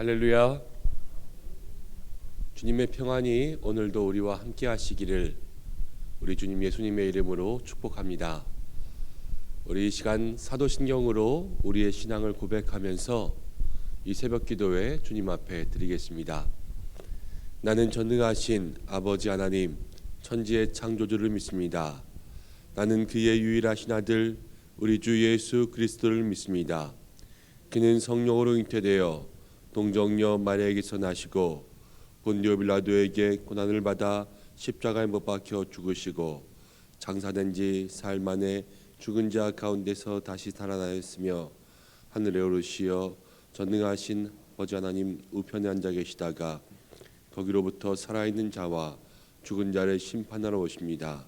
할렐루야. 주님의 평안이 오늘도 우리와 함께 하시기를 우리 주님 예수님의 이름으로 축복합니다. 우리 이 시간 사도신경으로 우리의 신앙을 고백하면서 이 새벽 기도에 주님 앞에 드리겠습니다. 나는 전능하신 아버지 하나님 천지의 창조주를 믿습니다. 나는 그의 유일하신 아들 우리 주 예수 그리스도를 믿습니다. 그는 성령으로 잉태되어 동정녀 마리아에게서 나시고 본디오 빌라도에게 고난을 받아 십자가에 못 박혀 죽으시고 장사된 지 사흘 만에 죽은 자 가운데서 다시 살아나셨으며 하늘에 오르시어 전능하신 아버지 하나님 우편에 앉아 계시다가 거기로부터 살아있는 자와 죽은 자를 심판하러 오십니다.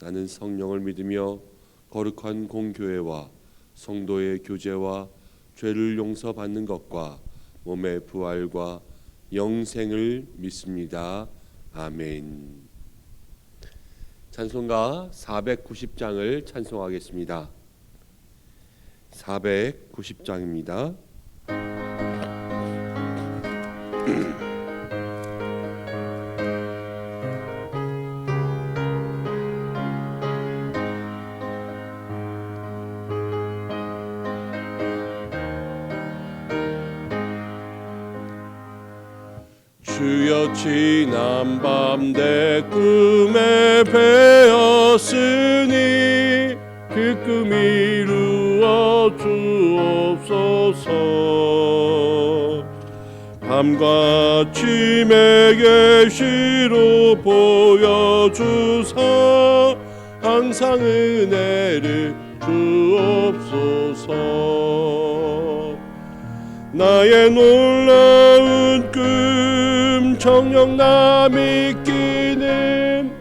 나는 성령을 믿으며 거룩한 공교회와 성도의 교제와 죄를 용서받는 것과 몸의 부활과 영생을 믿습니다. 아멘. 찬송가 490장을 찬송하겠습니다. 490장입니다. 주여 지난 밤 내 꿈에 배었으니 그 꿈 이루어 주옵소서. 밤과 침의 계시로 보여주사 항상 은혜를 주옵소서. 나의 놀라운 꿈 정녕 남이 끼는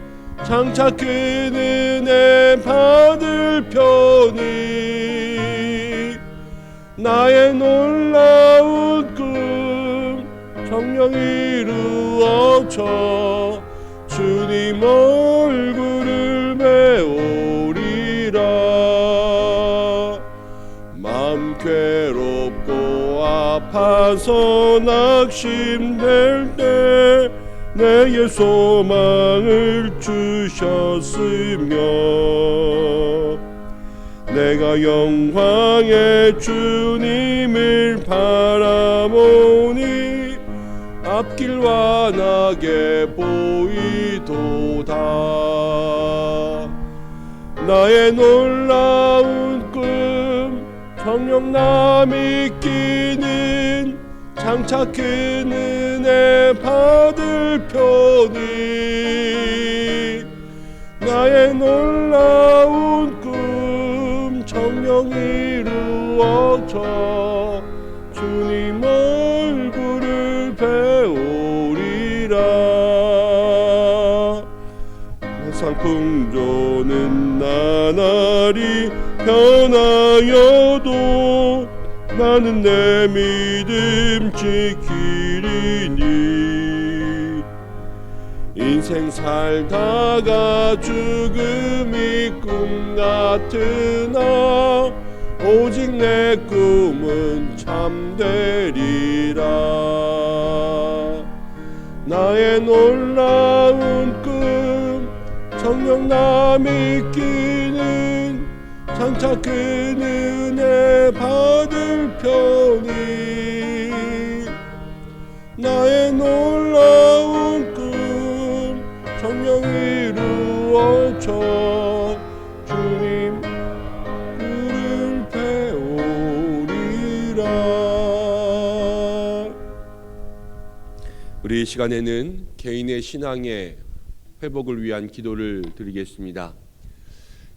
장차 그 은혜 받을 편이 나의 놀라운 꿈 정녕 이루어져 주님 얼굴을 배우리라. 마음 괴롭고 아파서 낙심될 때 내게 소망을 주셨으며 내가 영광의 주님을 바라보니 앞길 환하게 보이도다. 나의 놀라운 꿈 정녕 남이 끼는 장차 큰 은혜 받을 편이 나의 놀라운 꿈 정녕 이루어져 주님 얼굴을 배우리라. 세상 풍조는 나날이 변하여도 나는 내 믿음 지키리니 인생 살다가 죽음이 꿈 같으나 오직 내 꿈은 참되리라. 나의 놀라운 꿈 정녕 남이 끼는 장차 큰 은혜 받을 편이 나의 놀라운 꿈 정녕 이루어져 주님 그를 배우리라. 우리 이 시간에는 개인의 신앙의 회복을 위한 기도를 드리겠습니다.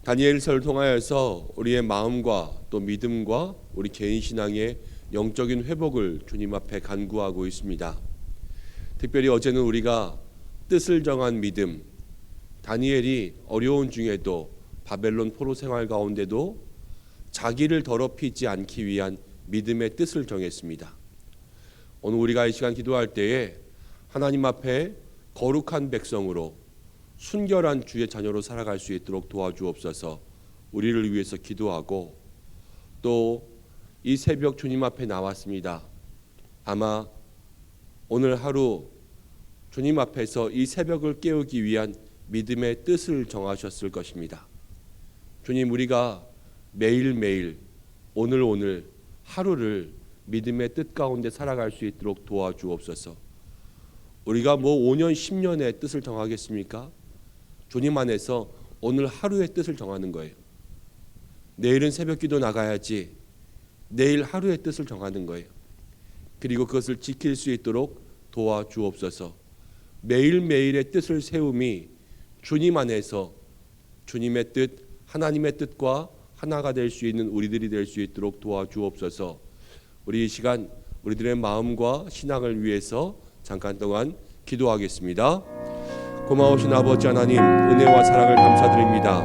다니엘서를 통하여서 우리의 마음과 또 믿음과 우리 개인 신앙의 영적인 회복을 주님 앞에 간구하고 있습니다. 특별히 어제는 우리가 뜻을 정한 믿음, 다니엘이 어려운 중에도 바벨론 포로 생활 가운데도 자기를 더럽히지 않기 위한 믿음의 뜻을 정했습니다. 오늘 우리가 이 시간 기도할 때에 하나님 앞에 거룩한 백성으로 순결한 주의 자녀로 살아갈 수 있도록 도와주옵소서. 우리를 위해서 기도하고 또 이 새벽 주님 앞에 나왔습니다. 아마 오늘 하루 주님 앞에서 이 새벽을 깨우기 위한 믿음의 뜻을 정하셨을 것입니다. 주님, 우리가 매일매일 오늘 하루를 믿음의 뜻 가운데 살아갈 수 있도록 도와주옵소서. 우리가 5년 10년의 뜻을 정하겠습니까? 주님 안에서 오늘 하루의 뜻을 정하는 거예요. 내일은 새벽기도 나가야지, 내일 하루의 뜻을 정하는 거예요. 그리고 그것을 지킬 수 있도록 도와주옵소서. 매일매일의 뜻을 세움이 주님 안에서 주님의 뜻, 하나님의 뜻과 하나가 될 수 있는 우리들이 될 수 있도록 도와주옵소서. 우리 이 시간 우리들의 마음과 신앙을 위해서 잠깐 동안 기도하겠습니다. 고마우신 아버지 하나님, 은혜와 사랑을 감사드립니다.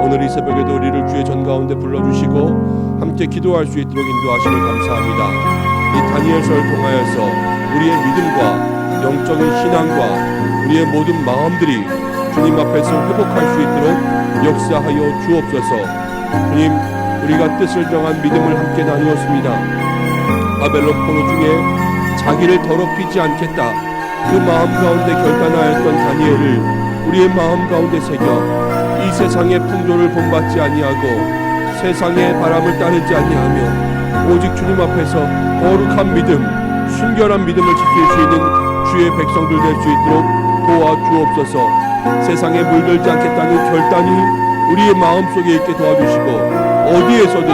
오늘 이 새벽에도 우리를 주의 전 가운데 불러주시고 함께 기도할 수 있도록 인도하심을 감사합니다. 이 다니엘서를 통하여서 우리의 믿음과 영적인 신앙과 우리의 모든 마음들이 주님 앞에서 회복할 수 있도록 역사하여 주옵소서. 주님, 우리가 뜻을 정한 믿음을 함께 나누었습니다. 바벨론 포로 중에 자기를 더럽히지 않겠다, 그 마음 가운데 결단하였던 다니엘을 우리의 마음 가운데 새겨 이 세상의 풍조를 본받지 아니하고 세상의 바람을 따르지 아니하며 오직 주님 앞에서 거룩한 믿음, 순결한 믿음을 지킬 수 있는 주의 백성들 될 수 있도록 도와주옵소서. 세상에 물들지 않겠다는 결단이 우리의 마음속에 있게 도와주시고 어디에서든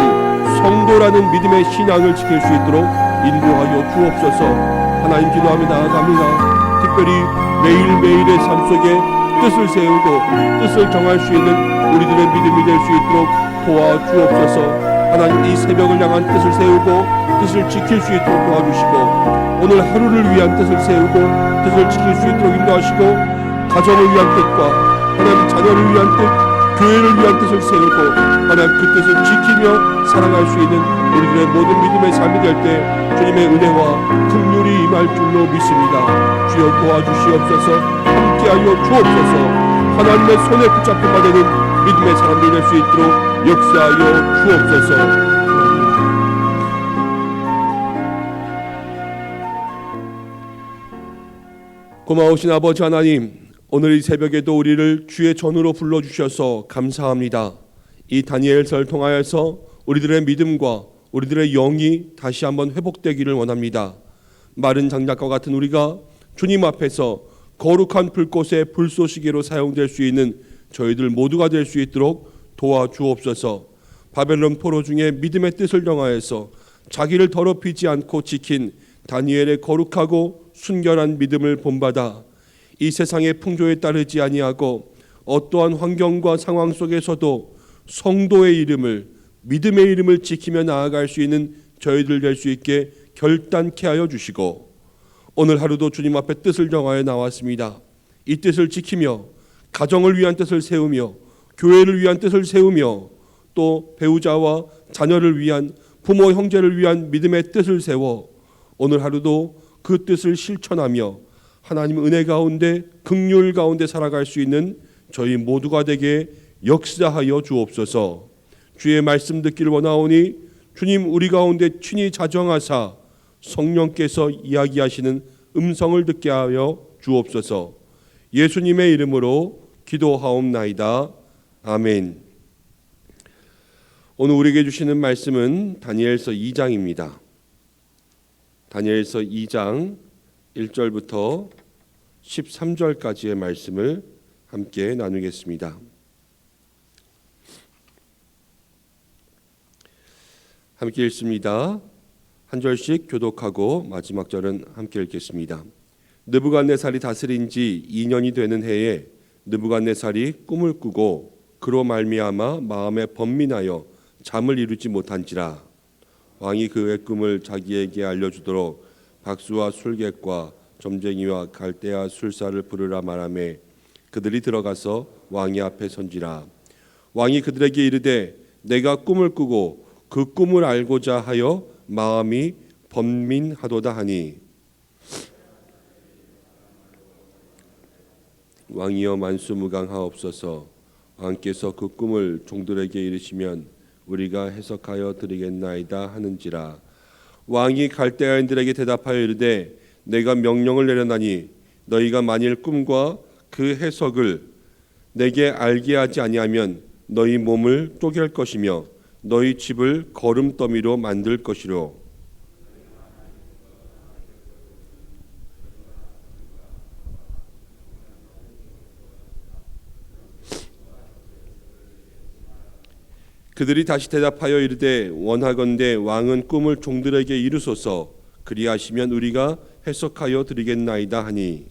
성도라는 믿음의 신앙을 지킬 수 있도록 인도하여 주옵소서. 하나님, 기도하며 나아갑니다. 특별히 매일매일의 삶 속에 뜻을 세우고 뜻을 정할 수 있는 우리들의 믿음이 될 수 있도록 도와주옵소서. 하나님, 이 새벽을 향한 뜻을 세우고 뜻을 지킬 수 있도록 도와주시고 오늘 하루를 위한 뜻을 세우고 뜻을 지킬 수 있도록 인도하시고 가정을 위한 뜻과 하나님 자녀를 위한 뜻, 교회를 위한 뜻을 세우고 하나님 그 뜻을 지키며 살아갈 수 있는 우리들의 모든 믿음의 삶이 될 때 주님의 은혜와 긍휼이 임할 줄로 믿습니다. 주여 도와주시옵소서. 함께하여 주옵소서. 하나님의 손에 붙잡힌 바 되는 믿음의 사람들 될 수 있도록 역사하여 주옵소서. 고마우신 아버지 하나님, 오늘 이 새벽에도 우리를 주의 전으로 불러주셔서 감사합니다. 이 다니엘서를 통하여서 우리들의 믿음과 우리들의 영이 다시 한번 회복되기를 원합니다. 마른 장작과 같은 우리가 주님 앞에서 거룩한 불꽃의 불쏘시개로 사용될 수 있는 저희들 모두가 될 수 있도록 도와주옵소서. 바벨론 포로 중에 믿음의 뜻을 정하여서 자기를 더럽히지 않고 지킨 다니엘의 거룩하고 순결한 믿음을 본받아 이 세상의 풍조에 따르지 아니하고 어떠한 환경과 상황 속에서도 성도의 이름을, 믿음의 이름을 지키며 나아갈 수 있는 저희들 될 수 있게 결단케 하여 주시고 오늘 하루도 주님 앞에 뜻을 정하여 나왔습니다. 이 뜻을 지키며 가정을 위한 뜻을 세우며 교회를 위한 뜻을 세우며 또 배우자와 자녀를 위한, 부모 형제를 위한 믿음의 뜻을 세워 오늘 하루도 그 뜻을 실천하며 하나님 은혜 가운데 긍휼 가운데 살아갈 수 있는 저희 모두가 되게 역사하여 주옵소서. 주의 말씀 듣기를 원하오니 주님 우리 가운데 친히 자정하사 성령께서 이야기하시는 음성을 듣게 하여 주옵소서. 예수님의 이름으로 기도하옵나이다. 아멘. 오늘 우리에게 주시는 말씀은 다니엘서 2장입니다. 다니엘서 2장 1절부터 13절까지의 말씀을 함께 나누겠습니다. 함께 읽습니다. 한 절씩 교독하고 마지막 절은 함께 읽겠습니다. 느부갓네살이 다스린 지 2년이 되는 해에 느부갓네살이 꿈을 꾸고 그로 말미암아 마음에 번민하여 잠을 이루지 못한지라. 왕이 그의 꿈을 자기에게 알려주도록 박수와 술객과 점쟁이와 갈대아 술사를 부르라 말하매 그들이 들어가서 왕의 앞에 선지라. 왕이 그들에게 이르되 내가 꿈을 꾸고 그 꿈을 알고자 하여 마음이 번민하도다 하니 왕이여 만수무강하옵소서. 왕께서 그 꿈을 종들에게 이르시면 우리가 해석하여 드리겠나이다 하는지라. 왕이 갈대아인들에게 대답하여 이르되 내가 명령을 내려나니 너희가 만일 꿈과 그 해석을 내게 알게 하지 아니하면 너희 몸을 쪼갤 것이며 너희 집을 거름더미로 만들 것이로. 그들이 다시 대답하여 이르되 원하건대 왕은 꿈을 종들에게 이루소서. 그리하시면 우리가 해석하여 드리겠나이다 하니,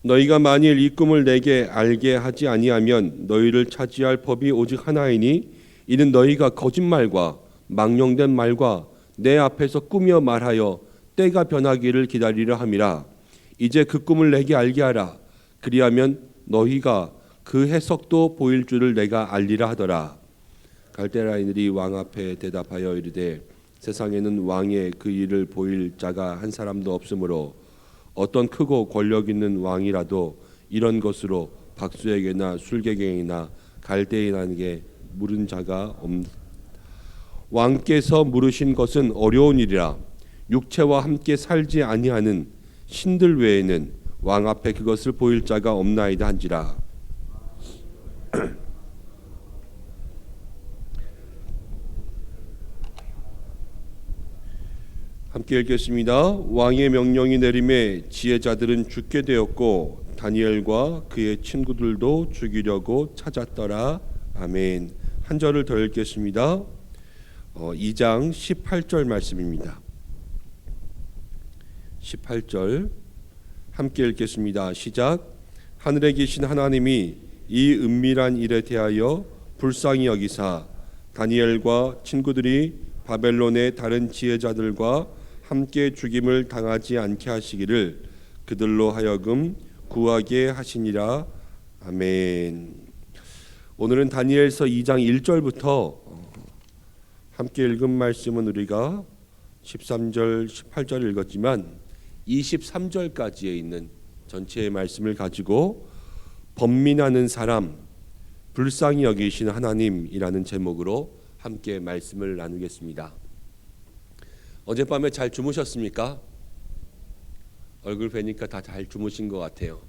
너희가 만일 이 꿈을 내게 알게 하지 아니하면 너희를 차지할 법이 오직 하나이니 이는 너희가 거짓말과 망령된 말과 내 앞에서 꾸며 말하여 때가 변하기를 기다리려 함이라. 이제 그 꿈을 내게 알게 하라. 그리하면 너희가 그 해석도 보일 줄을 내가 알리라 하더라. 갈대라인들이 왕 앞에 대답하여 이르되 세상에는 왕의 그 일을 보일 자가 한 사람도 없으므로 어떤 크고 권력 있는 왕이라도 이런 것으로 박수에게나 술객에게나 갈대인에게 물은 자가 없다. 왕께서 물으신 것은 어려운 일이라. 육체와 함께 살지 아니하는 신들 외에는 왕 앞에 그것을 보일 자가 없나이다 한지라. 함께 읽겠습니다. 왕의 명령이 내림에 지혜자들은 죽게 되었고 다니엘과 그의 친구들도 죽이려고 찾았더라. 아멘. 한 절을 더 읽겠습니다. 2장 18절 말씀입니다. 18절 함께 읽겠습니다. 시작. 하늘에 계신 하나님이 이 은밀한 일에 대하여 불쌍히 여기사 다니엘과 친구들이 바벨론의 다른 지혜자들과 함께 죽임을 당하지 않게 하시기를 그들로 하여금 구하게 하시니라. 아멘. 오늘은 다니엘서 2장 1절부터 함께 읽은 말씀은 우리가 13절, 18절 읽었지만 23절까지에 있는 전체의 말씀을 가지고 번민하는 사람, 불쌍히 여기신 하나님이라는 제목으로 함께 말씀을 나누겠습니다. 어젯밤에 잘 주무셨습니까? 얼굴 뵈니까 다 잘 주무신 것 같아요.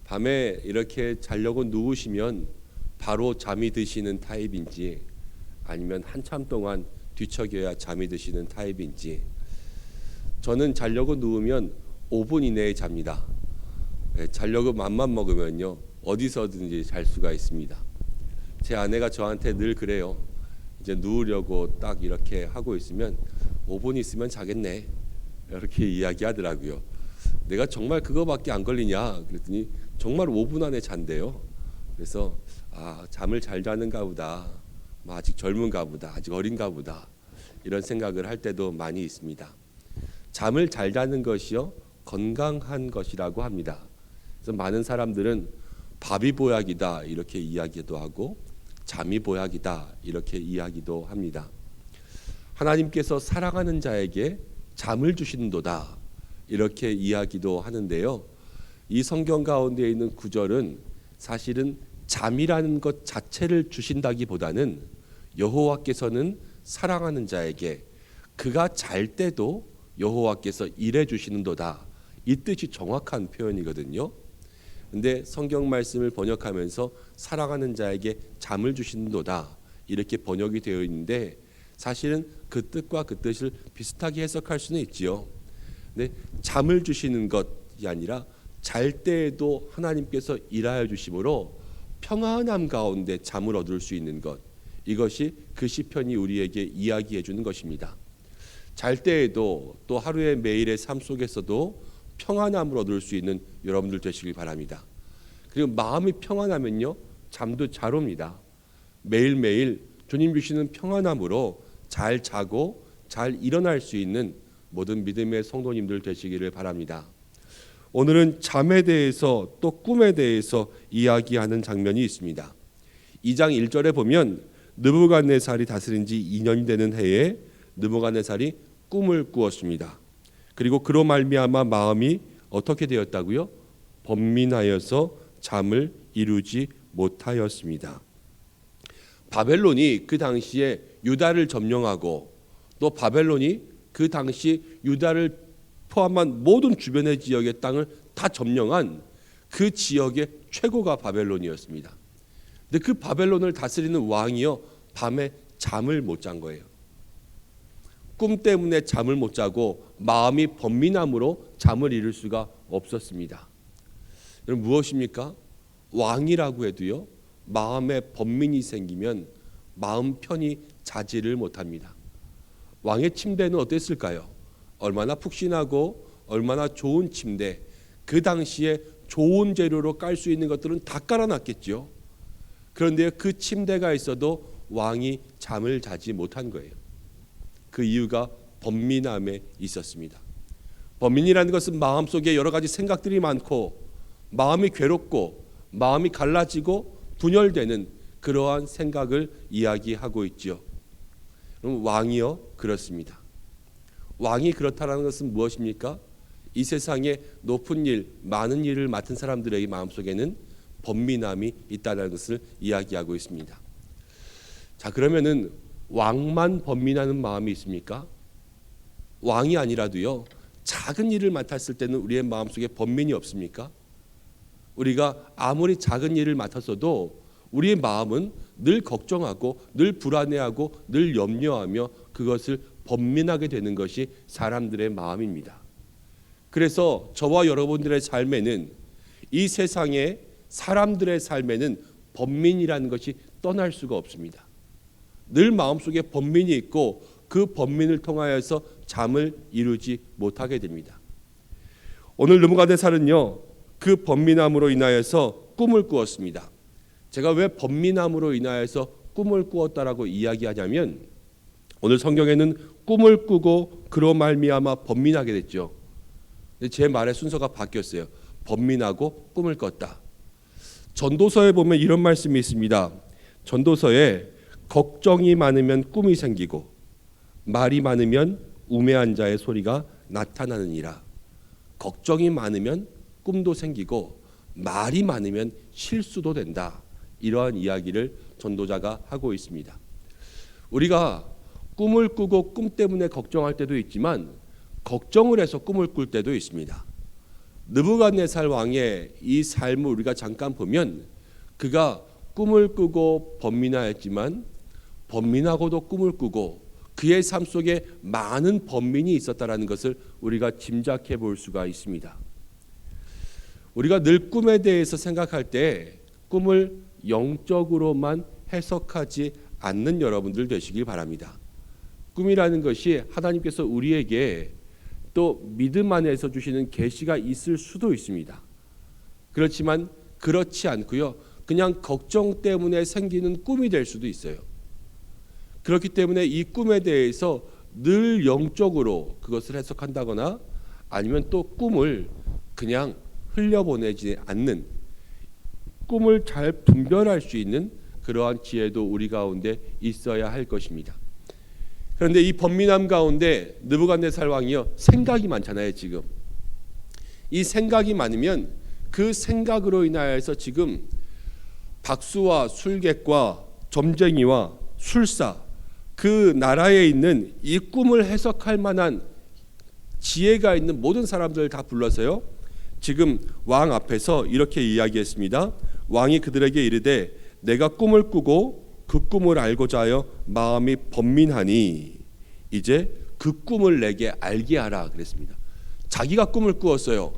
밤에 이렇게 자려고 누우시면 바로 잠이 드시는 타입인지 아니면 한참 동안 뒤척여야 잠이 드시는 타입인지, 저는 자려고 누우면 5분 이내에 잡니다. 자려고 맘만 먹으면요 어디서든지 잘 수가 있습니다. 제 아내가 저한테 늘 그래요. 이제 누우려고 딱 이렇게 하고 있으면 5분 있으면 자겠네 이렇게 이야기하더라고요. 내가 정말 그거밖에 안 걸리냐 그랬더니 정말 5분 안에 잔대요. 그래서 잠을 잘 자는가 보다, 아직 젊은가 보다, 아직 어린가 보다 이런 생각을 할 때도 많이 있습니다. 잠을 잘 자는 것이요 건강한 것이라고 합니다. 그래서 많은 사람들은 밥이 보약이다 이렇게 이야기도 하고 잠이 보약이다 이렇게 이야기도 합니다. 하나님께서 사랑하는 자에게 잠을 주시는도다 이렇게 이야기도 하는데요. 이 성경 가운데 있는 구절은 사실은 잠이라는 것 자체를 주신다기보다는 여호와께서는 사랑하는 자에게 그가 잘 때도 여호와께서 일해 주시는도다 이 뜻이 정확한 표현이거든요. 근데 성경 말씀을 번역하면서 사랑하는 자에게 잠을 주시는도다 이렇게 번역이 되어 있는데 사실은 그 뜻과 그 뜻을 비슷하게 해석할 수는 있지요. 근데 잠을 주시는 것이 아니라 잘 때에도 하나님께서 일하여 주심으로 평안함 가운데 잠을 얻을 수 있는 것, 이것이 그 시편이 우리에게 이야기해 주는 것입니다. 잘 때에도 또 하루의 매일의 삶 속에서도 평안함을 얻을 수 있는 여러분들 되시길 바랍니다. 그리고 마음이 평안하면요 잠도 잘 옵니다. 매일매일 주님 주시는 평안함으로 잘 자고 잘 일어날 수 있는 모든 믿음의 성도님들 되시기를 바랍니다. 오늘은 잠에 대해서 또 꿈에 대해서 이야기하는 장면이 있습니다. 2장 1절에 보면 느부갓네살이 다스린 지 2년이 되는 해에 느부갓네살이 꿈을 꾸었습니다. 그리고 그로 말미암아 마음이 어떻게 되었다고요? 번민하여서 잠을 이루지 못하였습니다. 바벨론이 그 당시에 유다를 점령하고 또 바벨론이 그 당시 유다를 포함한 모든 주변의 지역의 땅을 다 점령한 그 지역의 최고가 바벨론이었습니다. 근데 그 바벨론을 다스리는 왕이요 밤에 잠을 못 잔 거예요. 꿈 때문에 잠을 못 자고 마음이 번민함으로 잠을 이룰 수가 없었습니다. 여러분 무엇입니까? 왕이라고 해도요 마음에 번민이 생기면 마음 편히 자지를 못합니다. 왕의 침대는 어땠을까요? 얼마나 푹신하고 얼마나 좋은 침대, 그 당시에 좋은 재료로 깔 수 있는 것들은 다 깔아놨겠죠. 그런데 그 침대가 있어도 왕이 잠을 자지 못한 거예요. 그 이유가 번민함에 있었습니다. 번민이라는 것은 마음속에 여러 가지 생각들이 많고 마음이 괴롭고 마음이 갈라지고 분열되는 그러한 생각을 이야기하고 있지요. 그럼 왕이요 그렇습니다. 왕이 그렇다는 것은 무엇입니까? 이 세상에 높은 일, 많은 일을 맡은 사람들에게 마음속에는 번민함이 있다는 것을 이야기하고 있습니다. 자, 그러면은 왕만 번민하는 마음이 있습니까? 왕이 아니라도요 작은 일을 맡았을 때는 우리의 마음속에 번민이 없습니까? 우리가 아무리 작은 일을 맡았어도 우리의 마음은 늘 걱정하고 늘 불안해하고 늘 염려하며 그것을 번민하게 되는 것이 사람들의 마음입니다. 그래서 저와 여러분들의 삶에는 이 세상의 사람들의 삶에는 번민이라는 것이 떠날 수가 없습니다. 늘 마음속에 번민이 있고 그 번민을 통하여서 잠을 이루지 못하게 됩니다. 오늘 느부갓네살은요 그 번민함으로 인하여서 꿈을 꾸었습니다. 제가 왜 번민함으로 인하여서 꿈을 꾸었다라고 이야기하냐면 오늘 성경에는 꿈을 꾸고 그로 말미암아 번민하게 됐죠. 제 말의 순서가 바뀌었어요. 번민하고 꿈을 꿨다. 전도서에 보면 이런 말씀이 있습니다. 전도서에 걱정이 많으면 꿈이 생기고 말이 많으면 우매한 자의 소리가 나타나느니라. 걱정이 많으면 꿈도 생기고 말이 많으면 실수도 된다. 이러한 이야기를 전도자가 하고 있습니다. 우리가 꿈을 꾸고 꿈 때문에 걱정할 때도 있지만 걱정을 해서 꿈을 꿀 때도 있습니다. 느부갓네살 왕의 이 삶을 우리가 잠깐 보면 그가 꿈을 꾸고 번민하였지만 번민하고도 꿈을 꾸고 그의 삶 속에 많은 번민이 있었다라는 것을 우리가 짐작해 볼 수가 있습니다. 우리가 늘 꿈에 대해서 생각할 때 꿈을 영적으로만 해석하지 않는 여러분들 되시길 바랍니다. 꿈이라는 것이 하나님께서 우리에게 또 믿음 안에서 주시는 계시가 있을 수도 있습니다. 그렇지만 그렇지 않고요. 그냥 걱정 때문에 생기는 꿈이 될 수도 있어요. 그렇기 때문에 이 꿈에 대해서 늘 영적으로 그것을 해석한다거나 아니면 또 꿈을 그냥 흘려보내지 않는 꿈을 잘 분별할 수 있는 그러한 지혜도 우리 가운데 있어야 할 것입니다. 그런데 이 번민함 가운데 느부갓네살 왕이요 생각이 많잖아요. 지금 이 생각이 많으면 그 생각으로 인하여서 지금 박수와 술객과 점쟁이와 술사 그 나라에 있는 이 꿈을 해석할 만한 지혜가 있는 모든 사람들을 다 불러서요 지금 왕 앞에서 이렇게 이야기했습니다. 왕이 그들에게 이르되 내가 꿈을 꾸고 그 꿈을 알고자 하여 마음이 번민하니 이제 그 꿈을 내게 알게 하라 그랬습니다. 자기가 꿈을 꾸었어요.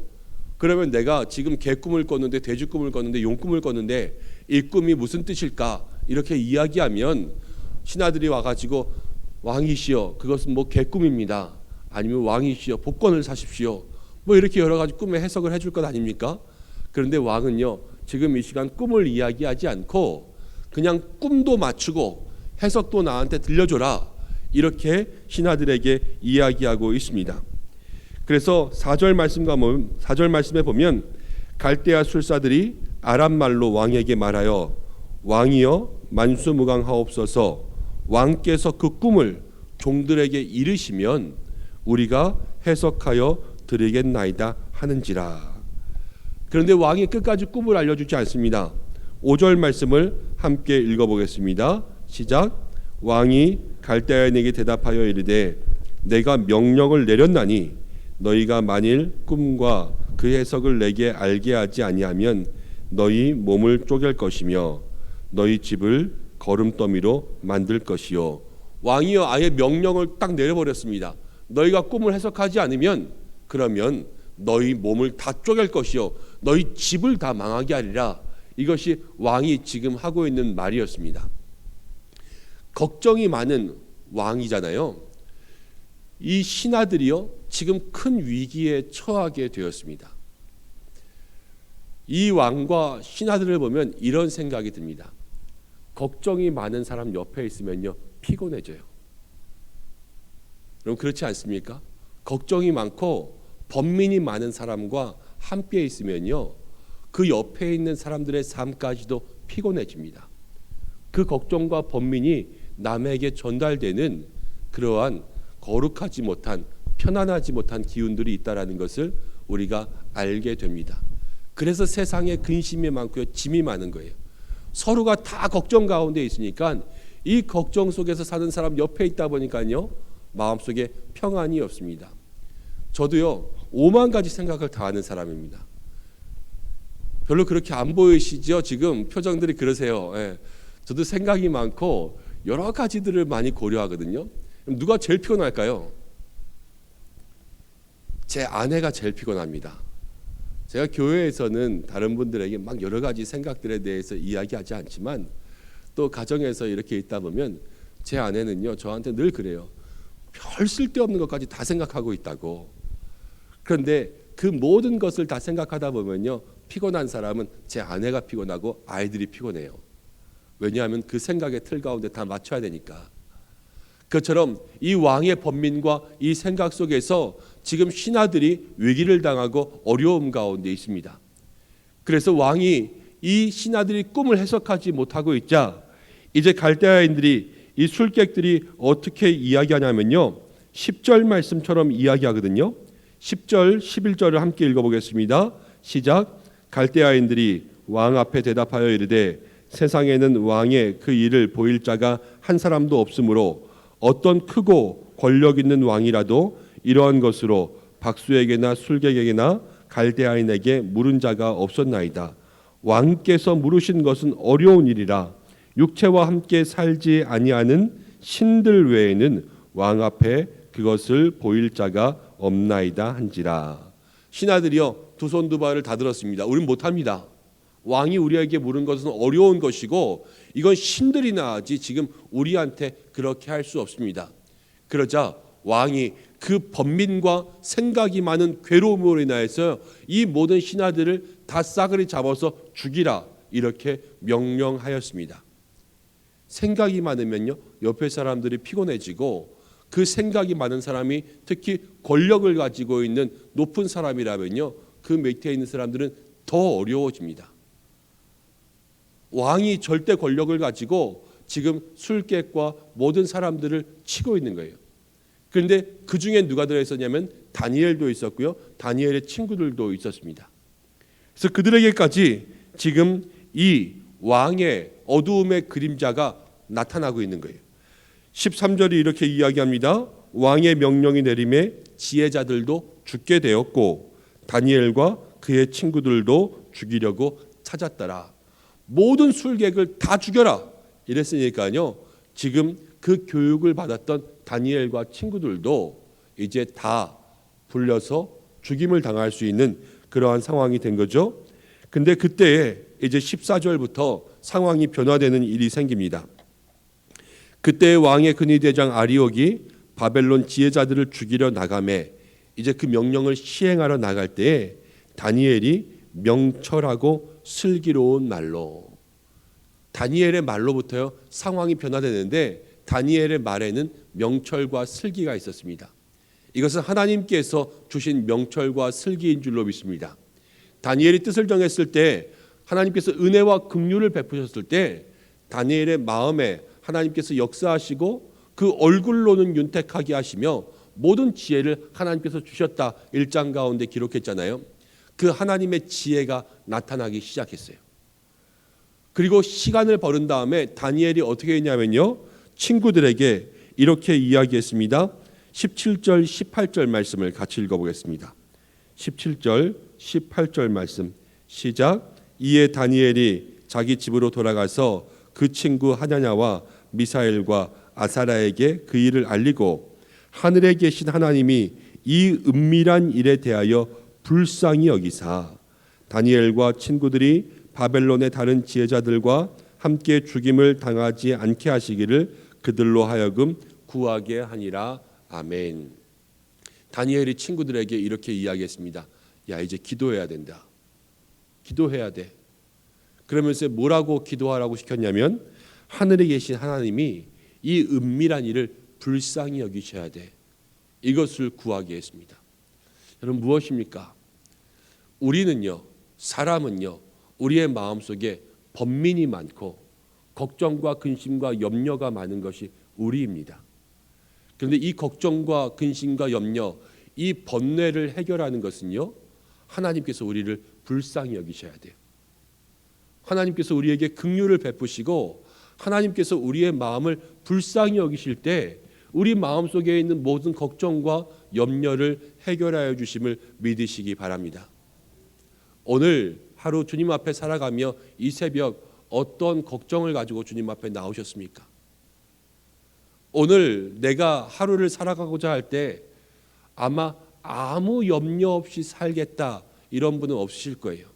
그러면 내가 지금 개 꿈을 꿨는데 돼지 꿈을 꿨는데 용 꿈을 꿨는데 이 꿈이 무슨 뜻일까 이렇게 이야기하면 신하들이 와가지고 왕이시여 그것은 뭐 개 꿈입니다. 아니면 왕이시여 복권을 사십시오. 뭐 이렇게 여러 가지 꿈의 해석을 해줄 것 아닙니까? 그런데 왕은요 지금 이 시간 꿈을 이야기하지 않고 그냥 꿈도 맞추고 해석도 나한테 들려줘라 이렇게 신하들에게 이야기하고 있습니다. 그래서 4절 말씀에 보면 갈대아 술사들이 아람 말로 왕에게 말하여 왕이여 만수무강하옵소서 왕께서 그 꿈을 종들에게 이르시면 우리가 해석하여 드리겠나이다 하는지라. 그런데 왕이 끝까지 꿈을 알려주지 않습니다. 5절 말씀을 함께 읽어보겠습니다. 시작. 왕이 갈대아인에게 대답하여 이르되 내가 명령을 내렸나니 너희가 만일 꿈과 그 해석을 내게 알게 하지 아니하면 너희 몸을 쪼갤 것이며 너희 집을 거름더미로 만들 것이요. 왕이요 아예 명령을 딱 내려버렸습니다. 너희가 꿈을 해석하지 않으면 그러면 너희 몸을 다 쪼갤 것이요 너희 집을 다 망하게 하리라. 이것이 왕이 지금 하고 있는 말이었습니다. 걱정이 많은 왕이잖아요. 이 신하들이요 지금 큰 위기에 처하게 되었습니다. 이 왕과 신하들을 보면 이런 생각이 듭니다. 걱정이 많은 사람 옆에 있으면요 피곤해져요. 그럼 그렇지 않습니까? 걱정이 많고 번민이 많은 사람과 함께 있으면요 그 옆에 있는 사람들의 삶까지도 피곤해집니다. 그 걱정과 번민이 남에게 전달되는 그러한 거룩하지 못한 편안하지 못한 기운들이 있다라는 것을 우리가 알게 됩니다. 그래서 세상에 근심이 많고요 짐이 많은 거예요. 서로가 다 걱정 가운데 있으니까 이 걱정 속에서 사는 사람 옆에 있다 보니까요 마음속에 평안이 없습니다. 저도요 5만 가지 생각을 다 하는 사람입니다. 별로 그렇게 안 보이시죠? 지금 표정들이 그러세요. 예. 저도 생각이 많고 여러 가지들을 많이 고려하거든요. 그럼 누가 제일 피곤할까요? 제 아내가 제일 피곤합니다. 제가 교회에서는 다른 분들에게 막 여러 가지 생각들에 대해서 이야기하지 않지만 또 가정에서 이렇게 있다 보면 제 아내는요 저한테 늘 그래요. 별 쓸데없는 것까지 다 생각하고 있다고. 그런데 그 모든 것을 다 생각하다 보면요 피곤한 사람은 제 아내가 피곤하고 아이들이 피곤해요. 왜냐하면 그 생각의 틀 가운데 다 맞춰야 되니까. 그처럼 이 왕의 번민과 이 생각 속에서 지금 신하들이 위기를 당하고 어려움 가운데 있습니다. 그래서 왕이 이 신하들이 꿈을 해석하지 못하고 있자 이제 갈대아인들이 이 술객들이 어떻게 이야기하냐면요 10절 말씀처럼 이야기하거든요. 10절 11절을 함께 읽어보겠습니다. 시작. 갈대아인들이 왕 앞에 대답하여 이르되 세상에는 왕의 그 일을 보일 자가 한 사람도 없으므로 어떤 크고 권력 있는 왕이라도 이러한 것으로 박수에게나 술객에게나 갈대아인에게 물은 자가 없었나이다. 왕께서 물으신 것은 어려운 일이라 육체와 함께 살지 아니하는 신들 외에는 왕 앞에 그것을 보일 자가 없나이다 한지라. 신하들이요 두 손 두 발을 다 들었습니다. 우린 못합니다. 왕이 우리에게 물은 것은 어려운 것이고 이건 신들이나 하지 지금 우리한테 그렇게 할 수 없습니다. 그러자 왕이 그 번민과 생각이 많은 괴로움으로 인하여서 이 모든 신하들을 다 싸그리 잡아서 죽이라 이렇게 명령하였습니다. 생각이 많으면요 옆에 사람들이 피곤해지고 그 생각이 많은 사람이 특히 권력을 가지고 있는 높은 사람이라면요 그 밑에 있는 사람들은 더 어려워집니다. 왕이 절대 권력을 가지고 지금 술객과 모든 사람들을 치고 있는 거예요. 그런데 그 중에 누가 들어있었냐면 다니엘도 있었고요. 다니엘의 친구들도 있었습니다. 그래서 그들에게까지 지금 이 왕의 어두움의 그림자가 나타나고 있는 거예요. 13절이 이렇게 이야기합니다. 왕의 명령이 내림에 지혜자들도 죽게 되었고 다니엘과 그의 친구들도 죽이려고 찾았더라. 모든 술객을 다 죽여라 이랬으니까요. 지금 그 교육을 받았던 다니엘과 친구들도 이제 다 불려서 죽임을 당할 수 있는 그러한 상황이 된 거죠. 근데 그때에 이제 14절부터 상황이 변화되는 일이 생깁니다. 그때 왕의 근위대장 아리옥이 바벨론 지혜자들을 죽이려 나가매 이제 그 명령을 시행하러 나갈 때에 다니엘이 명철하고 슬기로운 말로 다니엘의 말로부터요 상황이 변화되는데 다니엘의 말에는 명철과 슬기가 있었습니다. 이것은 하나님께서 주신 명철과 슬기인 줄로 믿습니다. 다니엘이 뜻을 정했을 때 하나님께서 은혜와 긍휼을 베푸셨을 때 다니엘의 마음에 하나님께서 역사하시고 그 얼굴로는 윤택하게 하시며 모든 지혜를 하나님께서 주셨다 1장 가운데 기록했잖아요. 그 하나님의 지혜가 나타나기 시작했어요. 그리고 시간을 버른 다음에 다니엘이 어떻게 했냐면요, 친구들에게 이렇게 이야기했습니다. 17절 18절 말씀을 같이 읽어보겠습니다. 17절 18절 말씀 시작. 이에 다니엘이 자기 집으로 돌아가서 그 친구 하냐냐와 미사엘과 아사라에게 그 일을 알리고 하늘에 계신 하나님이 이 은밀한 일에 대하여 불쌍히 여기사 다니엘과 친구들이 바벨론의 다른 지혜자들과 함께 죽임을 당하지 않게 하시기를 그들로 하여금 구하게 하니라. 아멘. 다니엘이 친구들에게 이렇게 이야기했습니다. 야, 이제 기도해야 된다. 기도해야 돼. 그러면서 뭐라고 기도하라고 시켰냐면 하늘에 계신 하나님이 이 은밀한 일을 불쌍히 여기셔야 돼. 이것을 구하게 했습니다. 여러분, 무엇입니까? 우리는요, 사람은요, 우리의 마음속에 번민이 많고 걱정과 근심과 염려가 많은 것이 우리입니다. 그런데 이 걱정과 근심과 염려, 이 번뇌를 해결하는 것은요, 하나님께서 우리를 불쌍히 여기셔야 돼요. 하나님께서 우리에게 긍휼을 베푸시고 하나님께서 우리의 마음을 불쌍히 여기실 때 우리 마음속에 있는 모든 걱정과 염려를 해결하여 주심을 믿으시기 바랍니다. 오늘 하루 주님 앞에 살아가며 이 새벽 어떤 걱정을 가지고 주님 앞에 나오셨습니까? 오늘 내가 하루를 살아가고자 할 때 아마 아무 염려 없이 살겠다 이런 분은 없으실 거예요.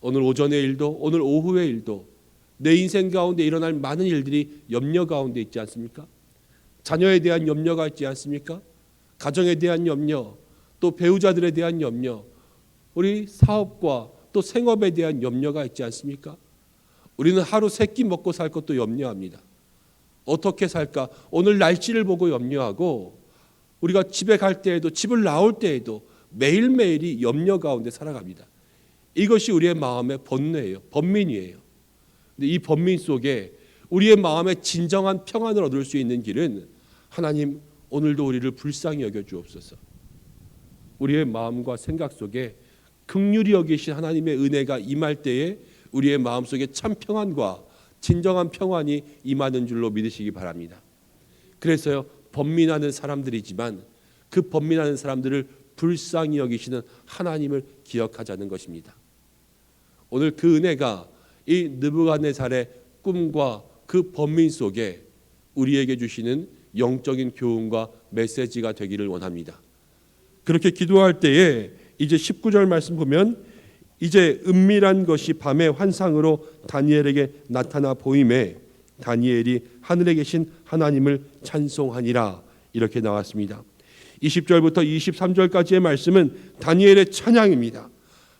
오늘 오전의 일도 오늘 오후의 일도 내 인생 가운데 일어날 많은 일들이 염려 가운데 있지 않습니까? 자녀에 대한 염려가 있지 않습니까? 가정에 대한 염려, 또 배우자들에 대한 염려, 우리 사업과 또 생업에 대한 염려가 있지 않습니까? 우리는 하루 세 끼 먹고 살 것도 염려합니다. 어떻게 살까? 오늘 날씨를 보고 염려하고 우리가 집에 갈 때에도 집을 나올 때에도 매일매일이 염려 가운데 살아갑니다. 이것이 우리의 마음의 번뇌예요. 번민이에요. 근데 이 번민 속에 우리의 마음에 진정한 평안을 얻을 수 있는 길은 하나님 오늘도 우리를 불쌍히 여겨 주옵소서. 우리의 마음과 생각 속에 긍휼히 여기신 하나님의 은혜가 임할 때에 우리의 마음속에 참 평안과 진정한 평안이 임하는 줄로 믿으시기 바랍니다. 그래서요, 번민하는 사람들이지만 그 번민하는 사람들을 불쌍히 여기시는 하나님을 기억하자는 것입니다. 오늘 그 은혜가 이 느부갓네살의 꿈과 그 번민 속에 우리에게 주시는 영적인 교훈과 메시지가 되기를 원합니다. 그렇게 기도할 때에 이제 19절 말씀 보면 이제 은밀한 것이 밤의 환상으로 다니엘에게 나타나 보임에 다니엘이 하늘에 계신 하나님을 찬송하니라 이렇게 나왔습니다. 20절부터 23절까지의 말씀은 다니엘의 찬양입니다.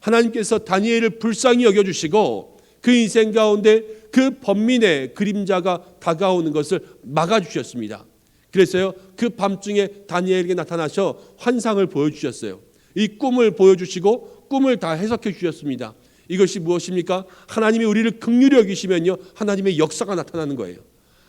하나님께서 다니엘을 불쌍히 여겨주시고 그 인생 가운데 그 번민의 그림자가 다가오는 것을 막아주셨습니다. 그래서요, 그 밤중에 다니엘에게 나타나셔 환상을 보여주셨어요. 이 꿈을 보여주시고 꿈을 다 해석해 주셨습니다. 이것이 무엇입니까? 하나님이 우리를 긍휼히 여기시면요, 하나님의 역사가 나타나는 거예요.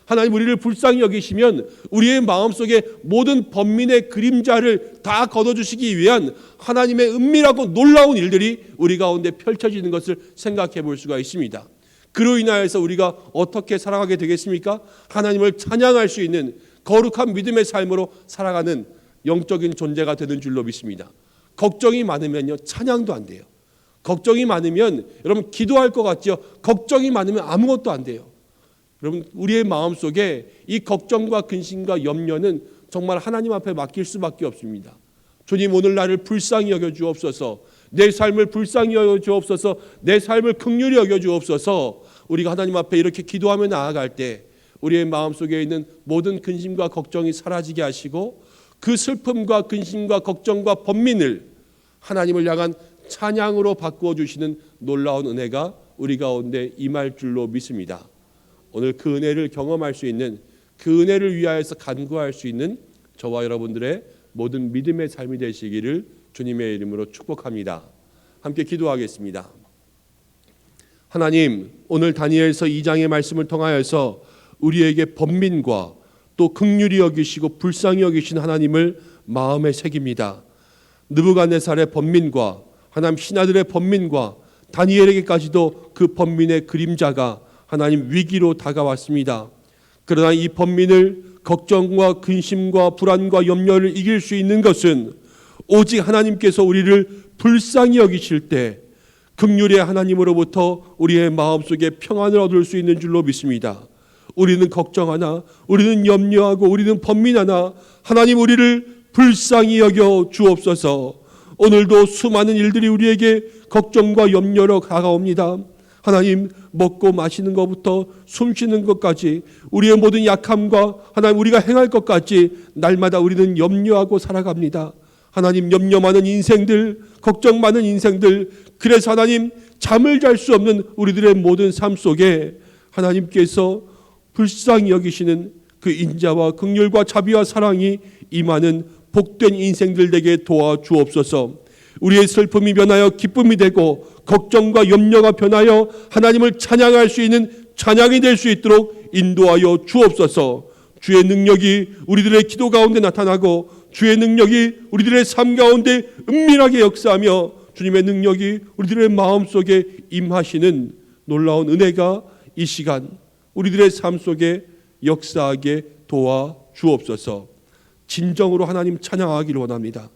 하나님 우리를 불쌍히 여기시면 우리의 마음속에 모든 번민의 그림자를 다 걷어주시기 위한 하나님의 은밀하고 놀라운 일들이 우리 가운데 펼쳐지는 것을 생각해 볼 수가 있습니다. 그로 인하여서 우리가 어떻게 살아가게 되겠습니까? 하나님을 찬양할 수 있는 거룩한 믿음의 삶으로 살아가는 영적인 존재가 되는 줄로 믿습니다. 걱정이 많으면요, 찬양도 안 돼요. 걱정이 많으면 여러분 기도할 것 같죠? 걱정이 많으면 아무것도 안 돼요. 여러분, 우리의 마음속에 이 걱정과 근심과 염려는 정말 하나님 앞에 맡길 수밖에 없습니다. 주님, 오늘 나를 불쌍히 여겨 주옵소서. 내 삶을 불쌍히 여겨 주옵소서. 내 삶을 긍휼히 여겨 주옵소서. 우리가 하나님 앞에 이렇게 기도하며 나아갈 때 우리의 마음속에 있는 모든 근심과 걱정이 사라지게 하시고 그 슬픔과 근심과 걱정과 번민을 하나님을 향한 찬양으로 바꾸어 주시는 놀라운 은혜가 우리 가운데 임할 줄로 믿습니다. 오늘 그 은혜를 경험할 수 있는, 그 은혜를 위하여서 간구할 수 있는 저와 여러분들의 모든 믿음의 삶이 되시기를 주님의 이름으로 축복합니다. 함께 기도하겠습니다. 하나님, 오늘 다니엘서 2장의 말씀을 통하여서 우리에게 번민과 또 긍휼히 여기시고 불쌍히 여기신 하나님을 마음에 새깁니다. 느부갓네살의 번민과 하나님 신하들의 번민과 다니엘에게까지도 그 번민의 그림자가 하나님 위기로 다가왔습니다. 그러나 이 번민을 걱정과 근심과 불안과 염려를 이길 수 있는 것은 오직 하나님께서 우리를 불쌍히 여기실 때 긍휼의 하나님으로부터 우리의 마음속에 평안을 얻을 수 있는 줄로 믿습니다. 우리는 걱정하나, 우리는 염려하고, 우리는 번민하나 하나님 우리를 불쌍히 여겨 주옵소서. 오늘도 수많은 일들이 우리에게 걱정과 염려로 다가옵니다. 하나님, 먹고 마시는 것부터 숨 쉬는 것까지, 우리의 모든 약함과 하나님 우리가 행할 것까지 날마다 우리는 염려하고 살아갑니다. 하나님, 염려 많은 인생들, 걱정 많은 인생들, 그래서 하나님 잠을 잘 수 없는 우리들의 모든 삶 속에 하나님께서 불쌍히 여기시는 그 인자와 긍휼과 자비와 사랑이 임하는 복된 인생들 되게 도와주옵소서. 우리의 슬픔이 변하여 기쁨이 되고 걱정과 염려가 변하여 하나님을 찬양할 수 있는 찬양이 될 수 있도록 인도하여 주옵소서. 주의 능력이 우리들의 기도 가운데 나타나고 주의 능력이 우리들의 삶 가운데 은밀하게 역사하며 주님의 능력이 우리들의 마음속에 임하시는 놀라운 은혜가 이 시간 우리들의 삶 속에 역사하게 도와주옵소서. 진정으로 하나님 찬양하기를 원합니다.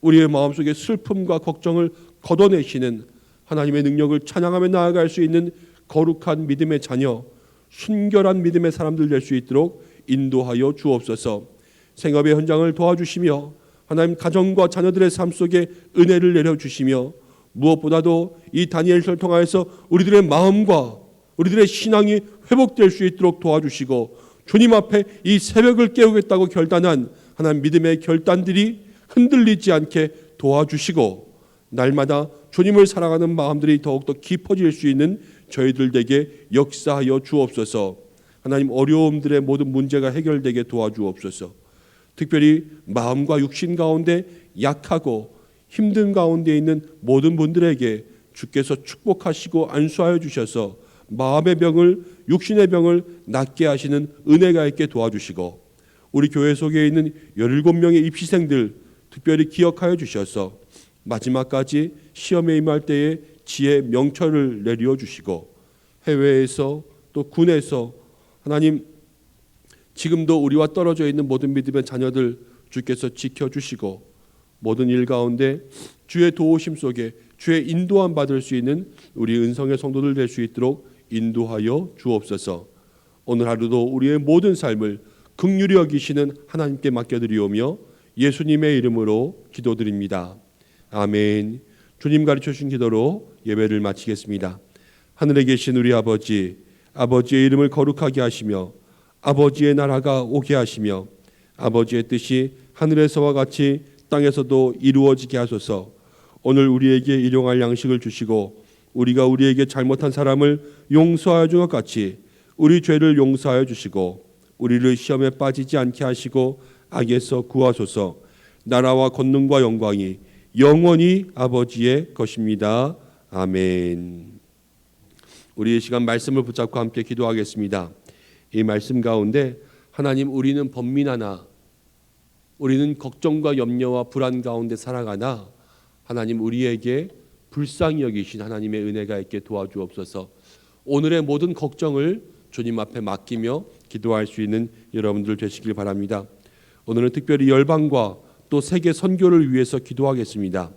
우리의 마음속에 슬픔과 걱정을 걷어내시는 하나님의 능력을 찬양하며 나아갈 수 있는 거룩한 믿음의 자녀, 순결한 믿음의 사람들 될 수 있도록 인도하여 주옵소서. 생업의 현장을 도와주시며 하나님 가정과 자녀들의 삶 속에 은혜를 내려주시며 무엇보다도 이 다니엘서를 통하여서 우리들의 마음과 우리들의 신앙이 회복될 수 있도록 도와주시고 주님 앞에 이 새벽을 깨우겠다고 결단한 하나님 믿음의 결단들이 흔들리지 않게 도와주시고 날마다 주님을 사랑하는 마음들이 더욱더 깊어질 수 있는 저희들에게 역사하여 주옵소서. 하나님 어려움들의 모든 문제가 해결되게 도와주옵소서. 특별히 마음과 육신 가운데 약하고 힘든 가운데 있는 모든 분들에게 주께서 축복하시고 안수하여 주셔서 마음의 병을 육신의 병을 낫게 하시는 은혜가 있게 도와주시고 우리 교회 속에 있는 17명의 입시생들 특별히 기억하여 주셔서 마지막까지 시험에 임할 때에 지혜 명철을 내려 주시고 해외에서 또 군에서 하나님 지금도 우리와 떨어져 있는 모든 믿음의 자녀들 주께서 지켜주시고 모든 일 가운데 주의 도우심 속에 주의 인도함 받을 수 있는 우리 은성의 성도들 될 수 있도록 인도하여 주옵소서. 오늘 하루도 우리의 모든 삶을 긍휼히 여기시는 하나님께 맡겨드리오며 예수님의 이름으로 기도드립니다. 아멘. 주님 가르쳐 주신 기도로 예배를 마치겠습니다. 하늘에 계신 우리 아버지, 아버지의 이름을 거룩하게 하시며 아버지의 나라가 오게 하시며 아버지의 뜻이 하늘에서와 같이 땅에서도 이루어지게 하소서. 오늘 우리에게 일용할 양식을 주시고 우리가 우리에게 잘못한 사람을 용서하여 준 것 같이 우리 죄를 용서하여 주시고 우리를 시험에 빠지지 않게 하시고 악에서 구하소서. 나라와 권능과 영광이 영원히 아버지의 것입니다. 아멘. 우리 이 시간 말씀을 붙잡고 함께 기도하겠습니다. 이 말씀 가운데 하나님 우리는 번민하나 우리는 걱정과 염려와 불안 가운데 살아가나 하나님 우리에게 불쌍히 여기신 하나님의 은혜가 있게 도와주옵소서. 오늘의 모든 걱정을 주님 앞에 맡기며 기도할 수 있는 여러분들 되시길 바랍니다. 오늘은 특별히 열방과 또 세계 선교를 위해서 기도하겠습니다.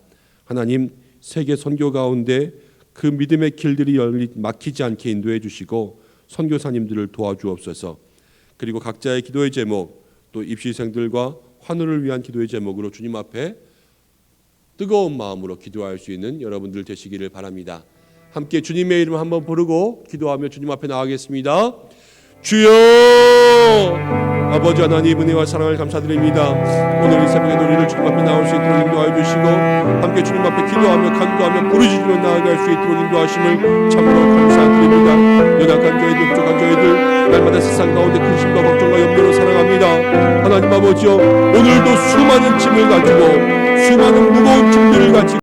하나님 세계 선교 가운데 그 믿음의 길들이 막히지 않게 인도해 주시고 선교사님들을 도와주옵소서. 그리고 각자의 기도의 제목 또 입시생들과 환우를 위한 기도의 제목으로 주님 앞에 뜨거운 마음으로 기도할 수 있는 여러분들 되시기를 바랍니다. 함께 주님의 이름 한번 부르고 기도하며 주님 앞에 나가겠습니다. 주여! 아버지 하나님 은혜와 사랑을 감사드립니다. 오늘 이 새벽에 우리를 주님 앞에 나올 수 있도록 인도하여 주시고 함께 주님 앞에 기도하며 간구하며 부르짖으며 나아갈 수 있도록 인도하심을 참으로 감사드립니다. 연약한 저희들 부족한 저희들 날마다 세상 가운데 근심과 걱정과 염려로 살아갑니다. 하나님 아버지여 오늘도 수많은 짐을 가지고 수많은 무거운 짐들